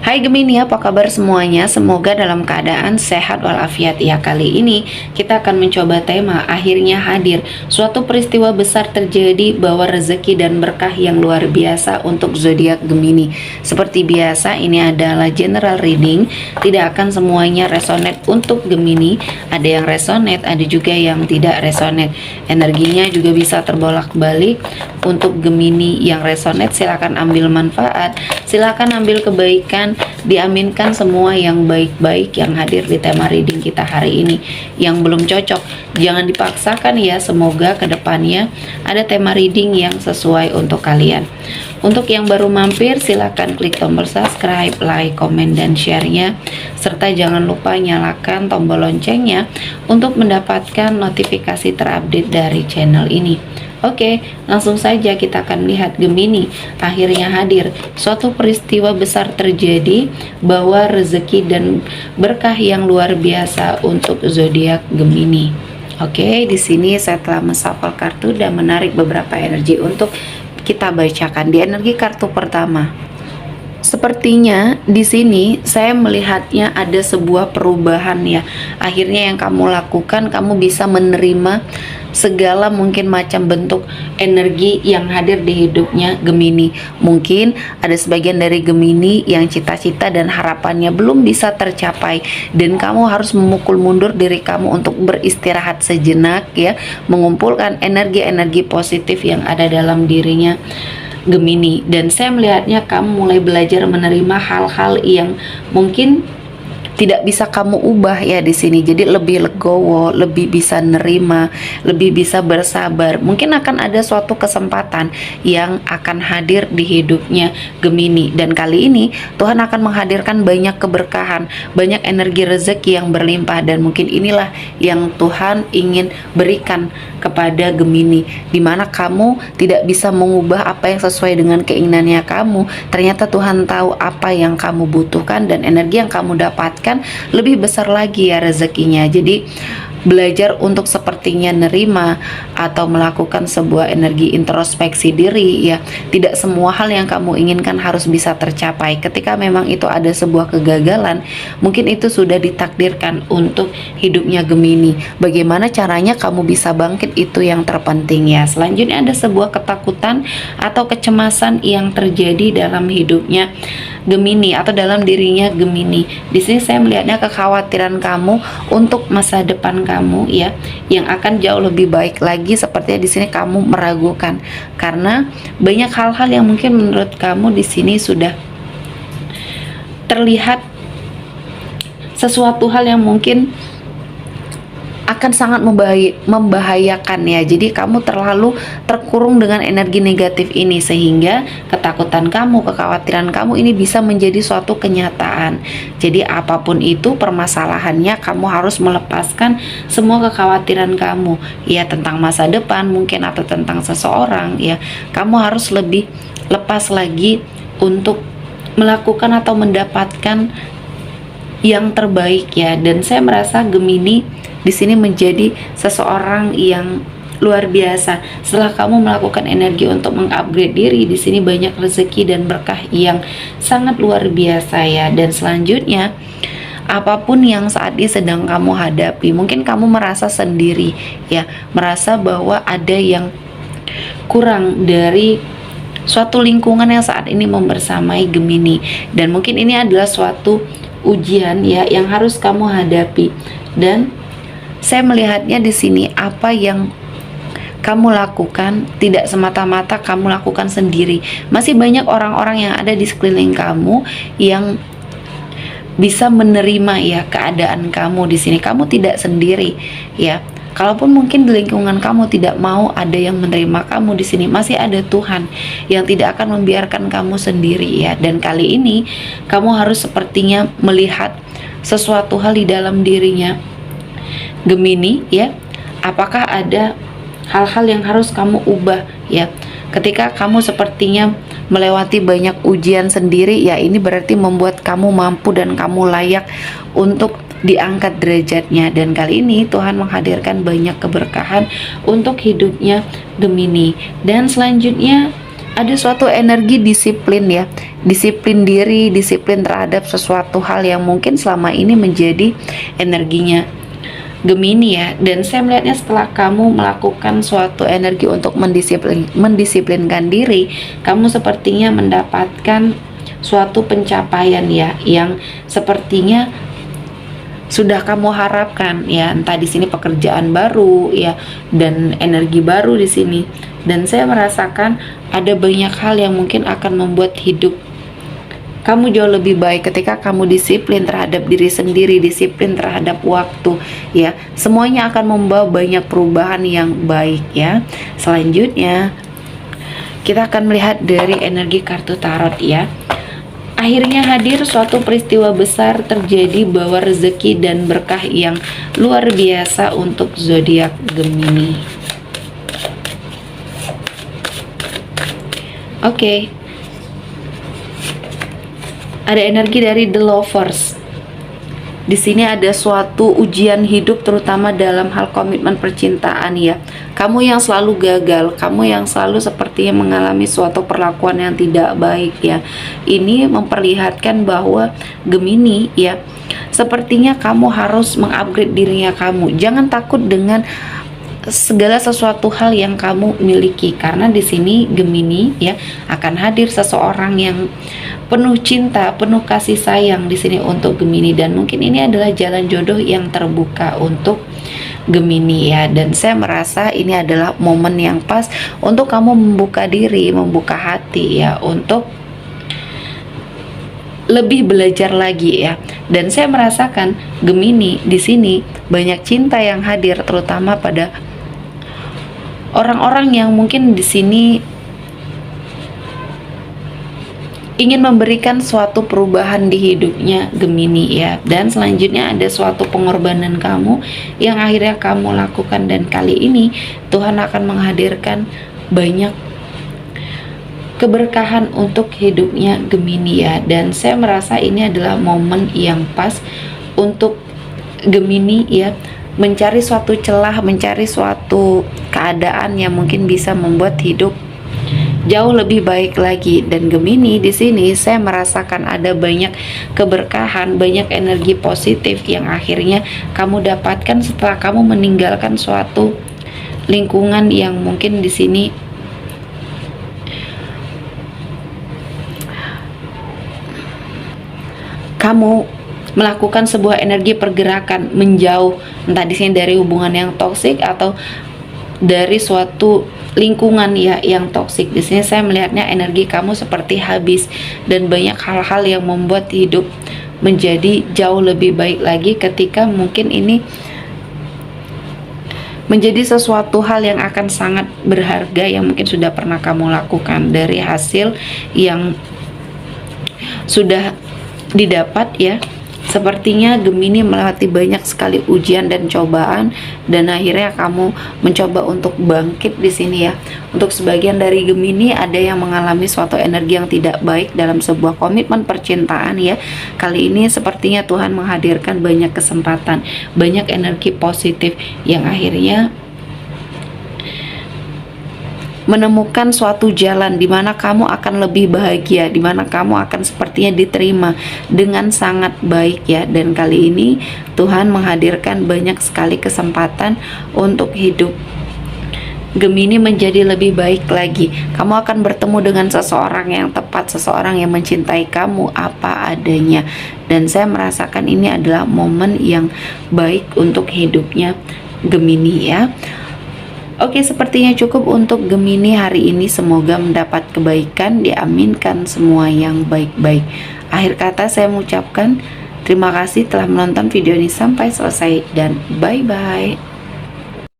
Hai Gemini, apa kabar semuanya? Semoga dalam keadaan sehat walafiat ya. Kali ini kita akan mencoba tema akhirnya hadir. Suatu peristiwa besar terjadi bawa rezeki dan berkah yang luar biasa untuk zodiak Gemini. Seperti biasa, ini adalah general reading. Tidak akan semuanya resonate untuk Gemini. Ada yang resonate, ada juga yang tidak resonate. Energinya juga bisa terbolak-balik. Untuk Gemini yang resonate, silakan ambil manfaat, silakan ambil kebaikan. Diaminkan semua yang baik-baik yang hadir di tema reading kita hari ini. Yang belum cocok jangan dipaksakan ya. Semoga kedepannya ada tema reading yang sesuai untuk kalian. Untuk yang baru mampir, silahkan klik tombol subscribe, like, komen, dan share-nya, serta jangan lupa nyalakan tombol loncengnya untuk mendapatkan notifikasi terupdate dari channel ini. Oke, langsung saja kita akan lihat Gemini akhirnya hadir. Suatu peristiwa besar terjadi bawa rezeki dan berkah yang luar biasa untuk zodiak Gemini. Oke, di sini saya telah menshuffle kartu dan menarik beberapa energi untuk kita bacakan. Di energi kartu pertama, sepertinya di sini saya melihatnya ada sebuah perubahan ya. Akhirnya yang kamu lakukan, kamu bisa menerima segala mungkin macam bentuk energi yang hadir di hidupnya Gemini. Mungkin ada sebagian dari Gemini yang cita-cita dan harapannya belum bisa tercapai, dan kamu harus memukul mundur diri kamu untuk beristirahat sejenak ya, mengumpulkan energi-energi positif yang ada dalam dirinya Gemini. Dan saya melihatnya kamu mulai belajar menerima hal-hal yang mungkin tidak bisa kamu ubah ya di sini. Jadi lebih legowo, lebih bisa nerima, lebih bisa bersabar. Mungkin akan ada suatu kesempatan yang akan hadir di hidupnya Gemini, dan kali ini Tuhan akan menghadirkan banyak keberkahan, banyak energi rezeki yang berlimpah, dan mungkin inilah yang Tuhan ingin berikan kepada Gemini, dimana kamu tidak bisa mengubah apa yang sesuai dengan keinginannya kamu. Ternyata Tuhan tahu apa yang kamu butuhkan, dan energi yang kamu dapatkan lebih besar lagi ya rezekinya. Jadi belajar untuk sepertinya nerima atau melakukan sebuah energi introspeksi diri ya. Tidak semua hal yang kamu inginkan harus bisa tercapai. Ketika memang itu ada sebuah kegagalan, mungkin itu sudah ditakdirkan untuk hidupnya Gemini. Bagaimana caranya kamu bisa bangkit, itu yang terpenting ya. Selanjutnya ada sebuah ketakutan atau kecemasan yang terjadi dalam hidupnya Gemini atau dalam dirinya Gemini. Di sini saya melihatnya kekhawatiran kamu untuk masa depan kamu ya, yang akan jauh lebih baik lagi. Sepertinya di sini kamu meragukan karena banyak hal-hal yang mungkin menurut kamu di sini sudah terlihat sesuatu hal yang mungkin akan sangat membahayakan ya. Jadi kamu terlalu terkurung dengan energi negatif ini, sehingga ketakutan kamu, kekhawatiran kamu ini bisa menjadi suatu kenyataan. Jadi apapun itu permasalahannya, kamu harus melepaskan semua kekhawatiran kamu ya, tentang masa depan mungkin atau tentang seseorang ya. Kamu harus lebih lepas lagi untuk melakukan atau mendapatkan yang terbaik ya. Dan saya merasa Gemini di sini menjadi seseorang yang luar biasa. Setelah kamu melakukan energi untuk mengupgrade diri, di sini banyak rezeki dan berkah yang sangat luar biasa ya. Dan selanjutnya, apapun yang saat ini sedang kamu hadapi, mungkin kamu merasa sendiri ya, merasa bahwa ada yang kurang dari suatu lingkungan yang saat ini membersamai Gemini, dan mungkin ini adalah suatu ujian ya yang harus kamu hadapi. Dan saya melihatnya di sini apa yang kamu lakukan tidak semata-mata kamu lakukan sendiri. Masih banyak orang-orang yang ada di sekeliling kamu yang bisa menerima ya keadaan kamu di sini. Kamu tidak sendiri ya. Kalaupun mungkin di lingkungan kamu tidak mau ada yang menerima kamu di sini, masih ada Tuhan yang tidak akan membiarkan kamu sendiri ya. Dan kali ini kamu harus sepertinya melihat sesuatu hal di dalam dirinya Gemini ya. Apakah ada hal-hal yang harus kamu ubah ya? Ketika kamu sepertinya melewati banyak ujian sendiri ya, ini berarti membuat kamu mampu dan kamu layak untuk diangkat derajatnya. Dan kali ini Tuhan menghadirkan banyak keberkahan untuk hidupnya Gemini. Dan selanjutnya ada suatu energi disiplin ya, disiplin diri, disiplin terhadap sesuatu hal yang mungkin selama ini menjadi energinya Gemini ya. Dan saya melihatnya setelah kamu melakukan suatu energi untuk mendisiplinkan diri, kamu sepertinya mendapatkan suatu pencapaian ya, yang sepertinya sudah kamu harapkan ya, entah di sini pekerjaan baru ya, dan energi baru di sini. Dan saya merasakan ada banyak hal yang mungkin akan membuat hidup kamu jauh lebih baik ketika kamu disiplin terhadap diri sendiri, disiplin terhadap waktu ya. Semuanya akan membawa banyak perubahan yang baik ya. Selanjutnya kita akan melihat dari energi kartu tarot ya. Akhirnya hadir suatu peristiwa besar terjadi, bawa rezeki dan berkah yang luar biasa untuk zodiak Gemini. Oke. Ada energi dari The Lovers. Di sini ada suatu ujian hidup, terutama dalam hal komitmen percintaan ya. Kamu yang selalu gagal, kamu yang selalu sepertinya mengalami suatu perlakuan yang tidak baik ya. Ini memperlihatkan bahwa Gemini ya, sepertinya kamu harus mengupgrade dirinya kamu. Jangan takut dengan segala sesuatu hal yang kamu miliki, karena di sini Gemini ya akan hadir seseorang yang penuh cinta, penuh kasih sayang di sini untuk Gemini, dan mungkin ini adalah jalan jodoh yang terbuka untuk Gemini ya. Dan saya merasa ini adalah momen yang pas untuk kamu membuka diri, membuka hati ya, untuk lebih belajar lagi ya. Dan saya merasakan Gemini di sini banyak cinta yang hadir, terutama pada orang-orang yang mungkin di sini ingin memberikan suatu perubahan di hidupnya Gemini ya. Dan selanjutnya ada suatu pengorbanan kamu yang akhirnya kamu lakukan, dan kali ini Tuhan akan menghadirkan banyak keberkahan untuk hidupnya Gemini ya. Dan saya merasa ini adalah momen yang pas untuk Gemini ya, mencari suatu celah, mencari suatu keadaan yang mungkin bisa membuat hidup jauh lebih baik lagi. Dan Gemini di sini saya merasakan ada banyak keberkahan, banyak energi positif yang akhirnya kamu dapatkan setelah kamu meninggalkan suatu lingkungan yang mungkin di sini kamu melakukan sebuah energi pergerakan menjauh, entah di sini dari hubungan yang toksik atau dari suatu lingkungan ya yang toksik. Di sini saya melihatnya energi kamu seperti habis, dan banyak hal-hal yang membuat hidup menjadi jauh lebih baik lagi ketika mungkin ini menjadi sesuatu hal yang akan sangat berharga yang mungkin sudah pernah kamu lakukan. Dari hasil yang sudah didapat ya, sepertinya Gemini melewati banyak sekali ujian dan cobaan, dan akhirnya kamu mencoba untuk bangkit di sini ya. Untuk sebagian dari Gemini ada yang mengalami suatu energi yang tidak baik dalam sebuah komitmen percintaan ya. Kali ini sepertinya Tuhan menghadirkan banyak kesempatan, banyak energi positif yang akhirnya menemukan suatu jalan di mana kamu akan lebih bahagia, di mana kamu akan sepertinya diterima dengan sangat baik ya. Dan kali ini Tuhan menghadirkan banyak sekali kesempatan untuk hidup Gemini menjadi lebih baik lagi. Kamu akan bertemu dengan seseorang yang tepat, seseorang yang mencintai kamu apa adanya. Dan saya merasakan ini adalah momen yang baik untuk hidupnya Gemini ya. Oke, sepertinya cukup untuk Gemini hari ini. Semoga mendapat kebaikan, diaminkan semua yang baik-baik. Akhir kata saya mengucapkan terima kasih telah menonton video ini sampai selesai, dan bye-bye.